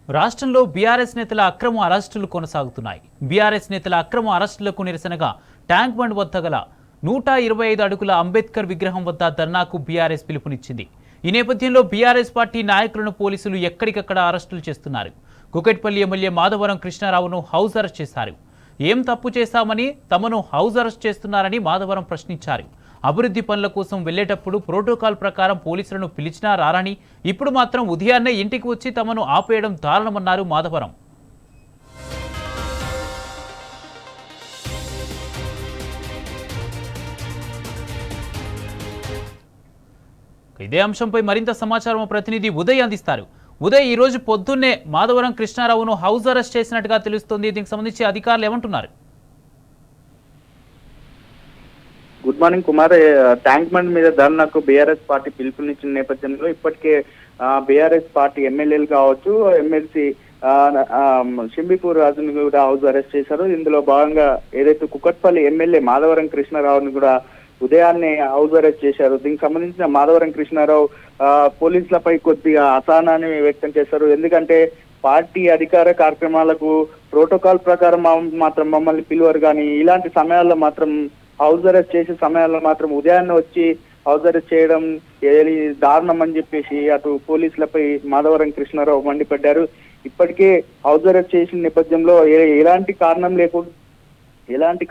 రాష్ట్రంలో బీఆర్ఎస్ నేతల అక్రమ అరెస్టులు కొనసాగుతున్నాయి. బీఆర్ఎస్ నేతల అక్రమ అరెస్టులకు నిరసనగా ట్యాంక్ బండ్ వద్ద గల 125 అడుగుల అంబేద్కర్ విగ్రహం వద్ద ధర్నాకు బీఆర్ఎస్ పిలుపునిచ్చింది. ఈ నేపథ్యంలో బీఆర్ఎస్ పార్టీ నాయకులను పోలీసులు ఎక్కడికక్కడ అరెస్టులు చేస్తున్నారు. కుకట్పల్లి ఎమ్మెల్యే మాధవరం కృష్ణారావును హౌస్ అరెస్ట్ చేశారు. ఏం తప్పు చేశామని తమను హౌస్ అరెస్ట్ చేస్తున్నారని మాధవరం ప్రశ్నించారు. అభివృద్ధి పనుల కోసం వెళ్లేటప్పుడు ప్రోటోకాల్ ప్రకారం పోలీసులను పిలిచినా రారని, ఇప్పుడు మాత్రం ఉదయాన్నే ఇంటికి వచ్చి తమను ఆపేయడం దారుణమన్నారు మాధవరం. ఇదే అంశంపై మరింత సమాచారం ప్రతినిధి ఉదయ్ అందిస్తారు. ఉదయ్, ఈ రోజు పొద్దున్నే మాధవరం కృష్ణారావును హౌస్ అరెస్ట్ చేసినట్టుగా తెలుస్తోంది. దీనికి సంబంధించి అధికారులు ఏమంటున్నారు? Good morning Kumar. Tank bund మీద ధర్నాకు బీఆర్ఎస్ పార్టీ పిలుపునిచ్చిన నేపథ్యంలో ఇప్పటికే బీఆర్ఎస్ పార్టీ ఎమ్మెల్యేలు కావచ్చు, ఎమ్మెల్సీ షింబిపూర్ రాజును కూడా హౌస్ అరెస్ట్ చేశారు. ఇందులో భాగంగా ఏదైతే కుకట్పల్లి ఎమ్మెల్యే మాధవరం కృష్ణారావుని కూడా ఉదయాన్నే హౌస్ అరెస్ట్ చేశారు. దీనికి సంబంధించిన మాధవరం కృష్ణారావు పోలీసులపై కొద్దిగా అసహనాన్ని వ్యక్తం చేశారు. ఎందుకంటే పార్టీ అధికార కార్యక్రమాలకు ప్రోటోకాల్ ప్రకారం మాత్రం మమ్మల్ని పిలువరు, కానీ ఇలాంటి సమయాల్లో మాత్రం హౌస్ అరెస్ట్ చేసే సమయాల్లో మాత్రం ఉదయాన్నే వచ్చి హౌస్ అరెస్ట్ చేయడం దారుణం అని చెప్పేసి అటు పోలీసులపై మాధవరం కృష్ణారావు మండిపడ్డారు. ఇప్పటికే హౌస్ అరెస్ట్ చేసిన నేపథ్యంలో ఎలాంటి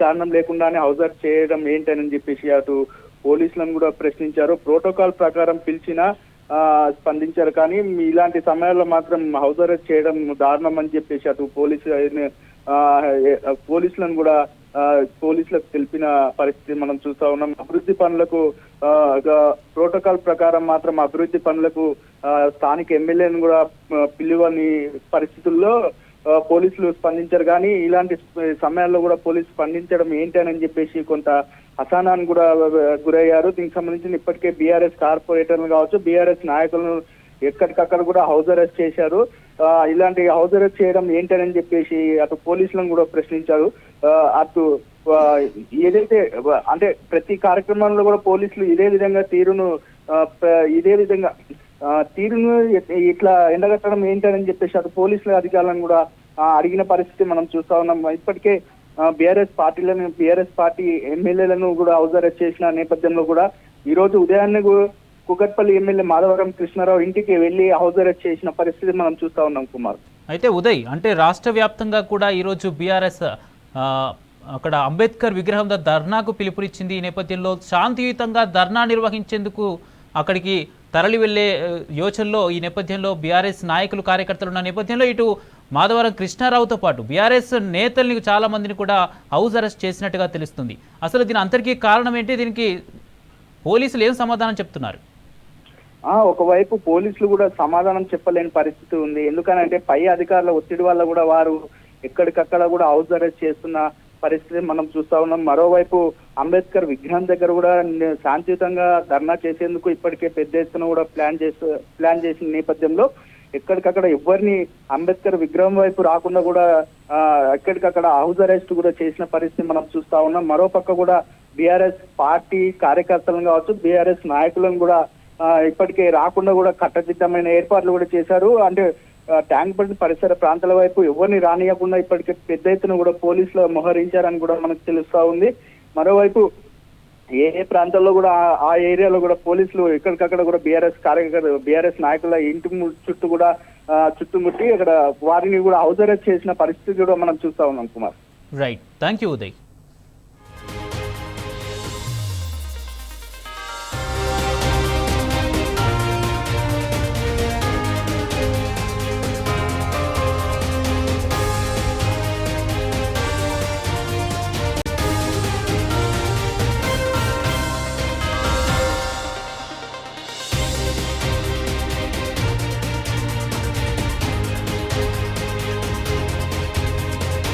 కారణం లేకుండానే హౌస్ అరెస్ట్ చేయడం ఏంటని చెప్పేసి అటు పోలీసులను కూడా ప్రశ్నించారు. ప్రోటోకాల్ ప్రకారం పిలిచినా స్పందించారు, కానీ ఇలాంటి సమయాల్లో మాత్రం హౌస్ అరెస్ట్ చేయడం దారుణం అని చెప్పేసి అటు పోలీసులను కూడా పోలీసులకు తెలిపిన పరిస్థితి మనం చూస్తా ఉన్నాం. అభివృద్ధి పనులకు ప్రోటోకాల్ ప్రకారం మాత్రం అభివృద్ధి పనులకు స్థానిక ఎమ్మెల్యేను కూడా పిలువని పరిస్థితుల్లో పోలీసులు స్పందించారు, కానీ ఇలాంటి సమయాల్లో కూడా పోలీసు స్పందించడం ఏంటని చెప్పేసి కొంత అసహనాన్ని కూడా గురయ్యారు. దీనికి సంబంధించిన ఇప్పటికే బీఆర్ఎస్ కార్పొరేటర్లు కావచ్చు, బీఆర్ఎస్ నాయకులను ఎక్కడికక్కడ కూడా హౌస్ అరెస్ట్ చేశారు. ఇలాంటి హౌస్ అరెస్ట్ చేయడం ఏంటని చెప్పేసి అటు పోలీసులను కూడా ప్రశ్నించారు. అటు ఏదైతే అంటే ప్రతి కార్యక్రమంలో కూడా పోలీసులు ఇదే విధంగా తీరును ఇట్లా ఎండగట్టడం ఏంటని చెప్పేసి అటు పోలీసుల అధికారులను కూడా అడిగిన పరిస్థితి మనం చూస్తా ఉన్నాం. ఇప్పటికే బీఆర్ఎస్ పార్టీ ఎమ్మెల్యేలను కూడా హౌస్ అరెస్ట్ చేసిన నేపథ్యంలో కూడా ఈ రోజు ఉదయాన్నే కుకట్పల్లి ఎమ్మెల్యే మాధవరం కృష్ణారావు ఇంటికి వెళ్లి హౌస్ అరెస్ట్ చేసిన పరిస్థితి మనం చూస్తా ఉన్నాం కుమార్. అయితే ఉదయ్, అంటే రాష్ట్ర వ్యాప్తంగా కూడా ఈరోజు బీఆర్ఎస్ అక్కడ అంబేద్కర్ విగ్రహం ధర్నాకు పిలుపునిచ్చింది. ఈ నేపథ్యంలో శాంతియుతంగా ధర్నా నిర్వహించేందుకు అక్కడికి తరలి వెళ్లే యోచనలో ఈ నేపథ్యంలో బీఆర్ఎస్ నాయకులు కార్యకర్తలు ఉన్న నేపథ్యంలో ఇటు మాధవరం కృష్ణారావుతో పాటు బీఆర్ఎస్ నేతల్ని చాలా మందిని కూడా హౌస్ అరెస్ట్ చేసినట్టుగా తెలుస్తుంది. అసలు దీని అంతటికీ కారణం ఏంటి? దీనికి పోలీసులు ఏం సమాధానం చెప్తున్నారు? ఒకవైపు పోలీసులు కూడా సమాధానం చెప్పలేని పరిస్థితి ఉంది. ఎందుకనంటే పై అధికారుల ఒత్తిడి వల్ల కూడా వారు ఎక్కడికక్కడ కూడా హౌస్ అరెస్ట్ చేస్తున్న పరిస్థితి మనం చూస్తా ఉన్నాం. మరోవైపు అంబేద్కర్ విగ్రహం దగ్గర కూడా శాంతియుతంగా ధర్నా చేసేందుకు ఇప్పటికే పెద్ద ఎత్తున కూడా ప్లాన్ చేసిన నేపథ్యంలో ఎక్కడికక్కడ ఎవరిని అంబేద్కర్ విగ్రహం వైపు రాకుండా కూడా ఎక్కడికక్కడ హౌస్ అరెస్ట్ కూడా చేసిన పరిస్థితి మనం చూస్తా ఉన్నాం. మరోపక్క కూడా బీఆర్ఎస్ పార్టీ కార్యకర్తలను కావచ్చు, బీఆర్ఎస్ నాయకులను కూడా ఇప్పటికే రాకుండా కూడా కట్టదిట్టమైన ఏర్పాట్లు కూడా చేశారు. అంటే ట్యాంక్ బండ్ పరిసర ప్రాంతాల వైపు ఎవరిని రానియకుండా ఇప్పటికే పెద్ద ఎత్తున కూడా పోలీసులు మోహరించారని కూడా మనకు తెలుస్తా ఉంది. మరోవైపు ఏ ప్రాంతాల్లో కూడా ఆ ఏరియాలో కూడా పోలీసులు ఎక్కడికక్కడ కూడా బీఆర్ఎస్ నాయకుల ఇంటి చుట్టూ కూడా చుట్టుముట్టి అక్కడ వారిని కూడా హౌస్ అరెస్ట్ చేసిన పరిస్థితి కూడా మనం చూస్తా ఉన్నాం Kumar. Right, thank you Uday.